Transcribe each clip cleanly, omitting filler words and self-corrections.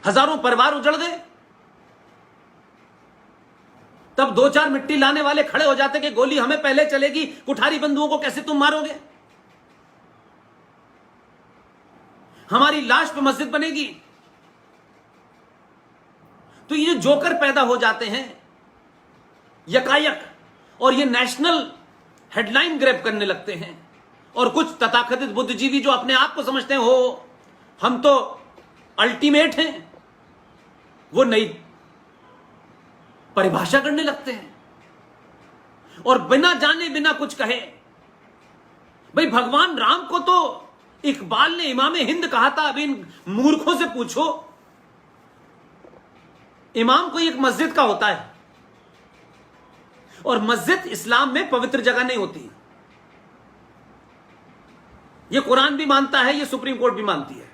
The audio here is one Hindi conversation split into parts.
हजारों परिवार उजड़ गए। तब दो चार मिट्टी लाने वाले खड़े हो जाते कि गोली हमें पहले चलेगी, कुठारी बंधुओं को कैसे तुम मारोगे, हमारी लाश पे मस्जिद बनेगी। तो ये जो जोकर पैदा हो जाते हैं यकायक, और ये नेशनल हेडलाइन ग्रैब करने लगते हैं, और कुछ तथाकथित बुद्धिजीवी जो अपने आप को समझते हैं हो हम तो अल्टीमेट हैं, वो नई परिभाषा करने लगते हैं और बिना जाने बिना कुछ कहे। भाई भगवान राम को तो इकबाल ने इमाम हिंद कहा था। अब इन मूर्खों से पूछो, इमाम कोई एक मस्जिद का होता है, और मस्जिद इस्लाम में पवित्र जगह नहीं होती। यह कुरान भी मानता है, यह सुप्रीम कोर्ट भी मानती है।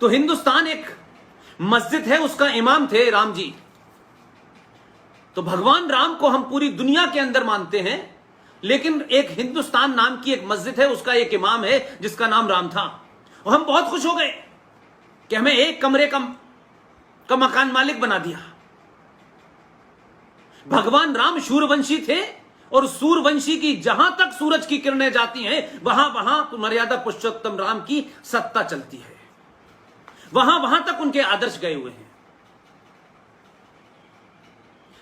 तो हिंदुस्तान एक मस्जिद है, उसका इमाम थे राम जी। तो भगवान राम को हम पूरी दुनिया के अंदर मानते हैं, लेकिन एक हिंदुस्तान नाम की एक मस्जिद है, उसका एक इमाम है जिसका नाम राम था। और हम बहुत खुश हो गए कि हमें एक कमरे का मकान मालिक बना दिया। भगवान राम शूरवंशी थे, और सूरवंशी की जहां तक सूरज की किरणें जाती हैं वहां वहां मर्यादा पुरुषोत्तम राम की सत्ता चलती है, वहां वहां तक उनके आदर्श गए हुए हैं।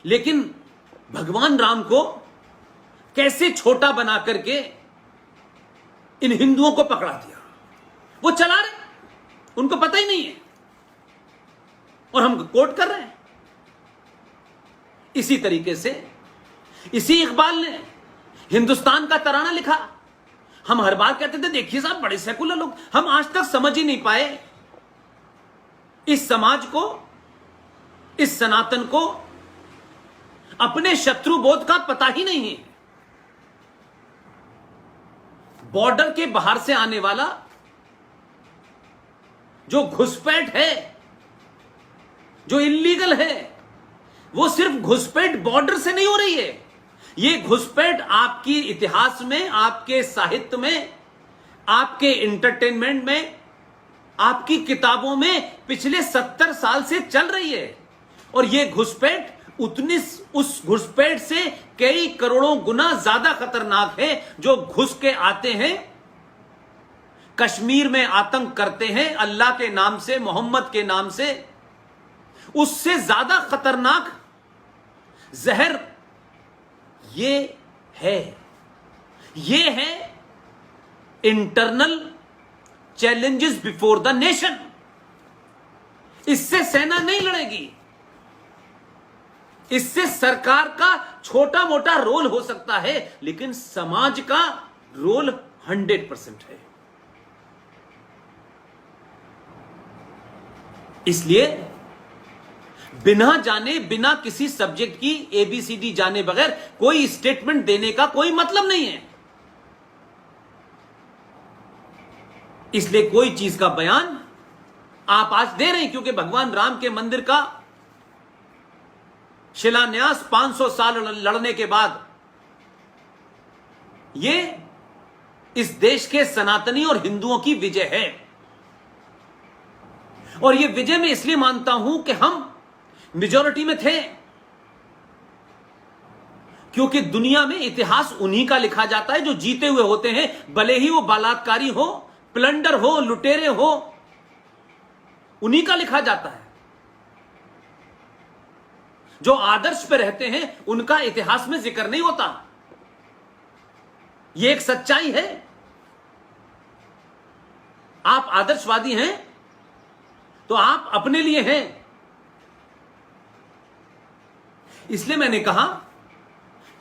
लेकिन भगवान राम को कैसे छोटा बना करके इन हिंदुओं को पकड़ा दिया। वो चला रहे, उनको पता ही नहीं है, और हम कोट कर रहे हैं। इसी तरीके से इसी इकबाल ने हिंदुस्तान का तराना लिखा। हम हर बार कहते थे देखिए साहब बड़े सेकुलर लोग, हम आज तक समझ ही नहीं पाए इस समाज को, इस सनातन को अपने शत्रु बोध का पता ही नहीं है। बॉर्डर के बाहर से आने वाला जो घुसपैठ है, जो इल्लीगल है, वो सिर्फ घुसपैठ बॉर्डर से नहीं हो रही है। ये घुसपैठ आपकी इतिहास में, आपके साहित्य में, आपके एंटरटेनमेंट में, आपकी किताबों में पिछले 70 साल से चल रही है। और ये घुसपैठ उस घुसपैठ से कई करोड़ों गुना ज्यादा खतरनाक है जो घुस के आते हैं, कश्मीर में आतंक करते हैं अल्लाह के नाम से, मोहम्मद के नाम से। उससे ज्यादा खतरनाक जहर ये है internal challenges before the nation. इससे सेना नहीं लड़ेगी, इससे सरकार का छोटा मोटा रोल हो सकता है, लेकिन समाज का रोल 100% है। इसलिए बिना जाने, बिना किसी सब्जेक्ट की ABCD जाने बगैर कोई स्टेटमेंट देने का कोई मतलब नहीं है। इसलिए कोई चीज का बयान आप आज दे रहे हैं क्योंकि भगवान राम के मंदिर का शिलान्यास 500 साल लड़ने के बाद ये इस देश के सनातनी और हिंदुओं की विजय है। और ये विजय मैं इसलिए मानता हूं कि हम मेजॉरिटी में थे, क्योंकि दुनिया में इतिहास उन्हीं का लिखा जाता है जो जीते हुए होते हैं, भले ही वो बलात्कारी हो, प्लंडर हो, लुटेरे हो, उन्हीं का लिखा जाता है। जो आदर्श पे रहते हैं उनका इतिहास में जिक्र नहीं होता। यह एक सच्चाई है। आप आदर्शवादी हैं तो आप अपने लिए हैं। इसलिए मैंने कहा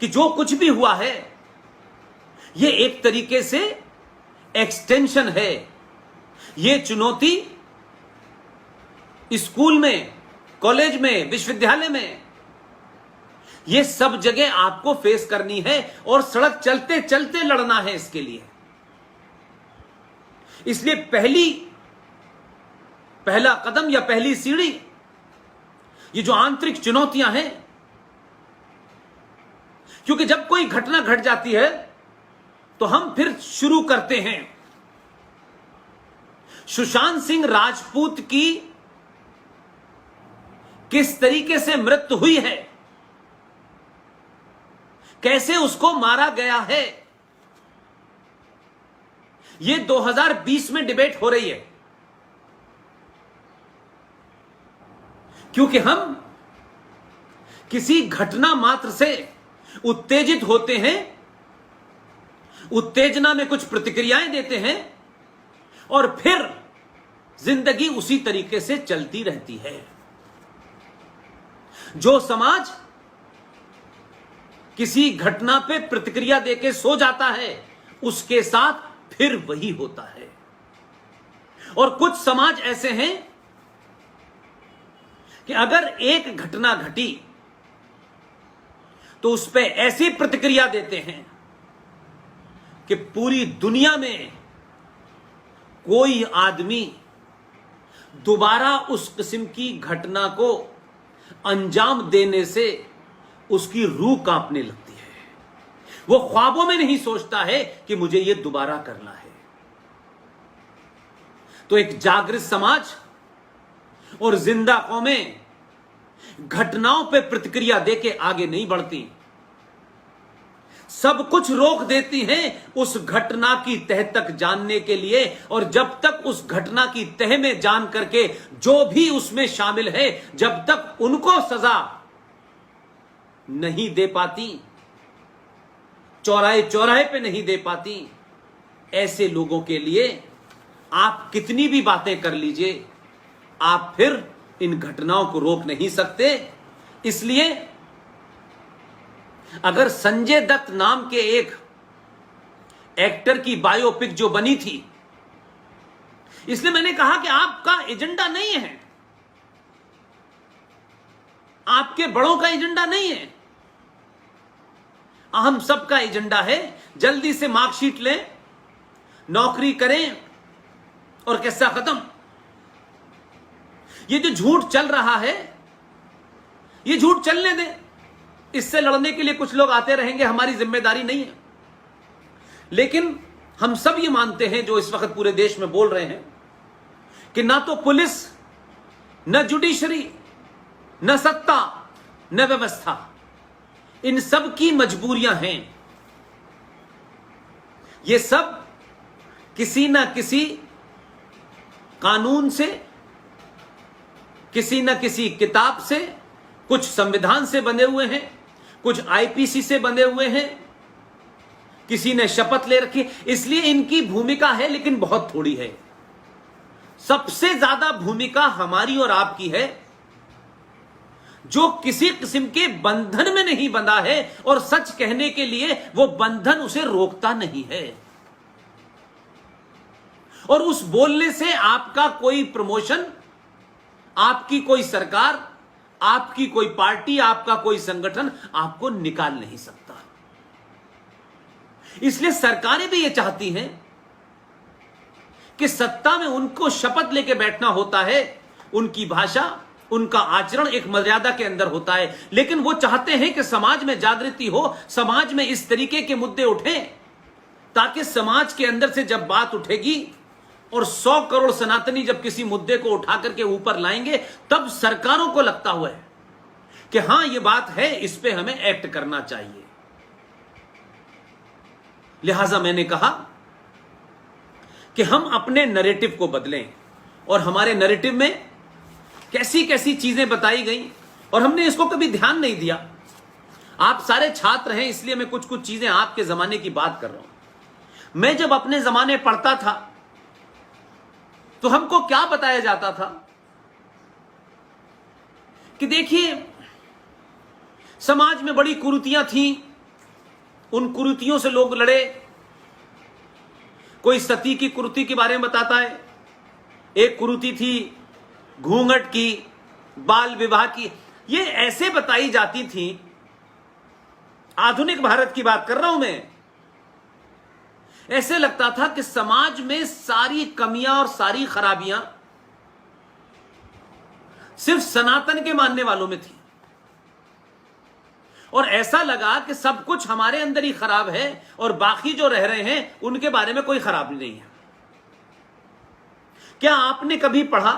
कि जो कुछ भी हुआ है यह एक तरीके से एक्सटेंशन है। यह चुनौती स्कूल में, कॉलेज में, विश्वविद्यालय में, यह सब जगह आपको फेस करनी है और सड़क चलते चलते लड़ना है इसके लिए। इसलिए पहला कदम या पहली सीढ़ी ये जो आंतरिक चुनौतियां हैं, क्योंकि जब कोई घटना घट जाती है तो हम फिर शुरू करते हैं। सुशांत सिंह राजपूत की किस तरीके से मृत्यु हुई है, कैसे उसको मारा गया है, ये 2020 में डिबेट हो रही है। क्योंकि हम किसी घटना मात्र से उत्तेजित होते हैं, उत्तेजना में कुछ प्रतिक्रियाएं देते हैं और फिर जिंदगी उसी तरीके से चलती रहती है। जो समाज किसी घटना पे प्रतिक्रिया देके सो जाता है, उसके साथ फिर वही होता है। और कुछ समाज ऐसे हैं कि अगर एक घटना घटी तो उस पर ऐसी प्रतिक्रिया देते हैं कि पूरी दुनिया में कोई आदमी दोबारा उस किस्म की घटना को अंजाम देने से उसकी रूह कांपने लगती है। वो ख्वाबों में नहीं सोचता है कि मुझे ये दोबारा करना है। तो एक जागृत समाज और जिंदा कौमें घटनाओं पे प्रतिक्रिया देके आगे नहीं बढ़ती, सब कुछ रोक देती हैं उस घटना की तह तक जानने के लिए। और जब तक उस घटना की तह में जान करके जो भी उसमें शामिल है, जब तक उनको सजा नहीं दे पाती, चौराहे चौराहे पे नहीं दे पाती, ऐसे लोगों के लिए आप कितनी भी बातें कर लीजिए, आप फिर इन घटनाओं को रोक नहीं सकते। इसलिए अगर संजय दत्त नाम के एक एक्टर की बायोपिक जो बनी थी, इसलिए मैंने कहा कि आपका एजेंडा नहीं है, आपके बड़ों का एजेंडा नहीं है, हम सबका एजेंडा है जल्दी से मार्कशीट लें, नौकरी करें और किस्सा खत्म। ये जो झूठ चल रहा है, ये झूठ चलने दें। इससे लड़ने के लिए कुछ लोग आते रहेंगे, हमारी जिम्मेदारी नहीं है। लेकिन हम सब ये मानते हैं, जो इस वक्त पूरे देश में बोल रहे हैं, कि ना तो पुलिस, न जुडिशरी, न सत्ता, न व्यवस्था, इन सब की मजबूरियां हैं। ये सब किसी ना किसी कानून से, किसी न किसी किताब से, कुछ संविधान से बंधे हुए हैं, कुछ आईपीसी से बंधे हुए हैं, किसी ने शपथ ले रखी। इसलिए इनकी भूमिका है, लेकिन बहुत थोड़ी है। सबसे ज्यादा भूमिका हमारी और आपकी है, जो किसी किस्म के बंधन में नहीं बंधा है और सच कहने के लिए वो बंधन उसे रोकता नहीं है। और उस बोलने से आपका कोई प्रमोशन, आपकी कोई सरकार, आपकी कोई पार्टी, आपका कोई संगठन आपको निकाल नहीं सकता। इसलिए सरकारें भी ये चाहती हैं कि सत्ता में उनको शपथ लेके बैठना होता है, उनकी भाषा, उनका आचरण एक मर्यादा के अंदर होता है, लेकिन वो चाहते हैं कि समाज में जागृति हो, समाज में इस तरीके के मुद्दे उठें, ताकि समाज के अंदर से जब बात उठेगी और 100 करोड़ सनातनी जब किसी मुद्दे को उठा करके ऊपर लाएंगे, तब सरकारों को लगता हुआ है कि हां ये बात है, इस पे हमें एक्ट करना चाहिए। लिहाजा मैंने कहा कि हम अपने नैरेटिव को बदलें, और हमारे नैरेटिव में कैसी कैसी चीजें बताई गई और हमने इसको कभी ध्यान नहीं दिया। आप सारे छात्र हैं, इसलिए मैं कुछ कुछ चीजें आपके जमाने की बात कर रहा हूं। मैं जब अपने जमाने पढ़ता था तो हमको क्या बताया जाता था कि देखिए समाज में बड़ी कुरीतियां थीं, उन कुरीतियों से लोग लड़े। कोई सती की कुरीति के बारे में बताता है, एक कुरीति थी घूंघट की, बाल विवाह की। ये ऐसे बताई जाती थी, आधुनिक भारत की बात कर रहा हूं मैं। ऐसे लगता था कि समाज में सारी कमियां और सारी खराबियां सिर्फ सनातन के मानने वालों में थी, और ऐसा लगा कि सब कुछ हमारे अंदर ही खराब है और बाकी जो रह रहे हैं उनके बारे में कोई खराबी नहीं है। क्या आपने कभी पढ़ा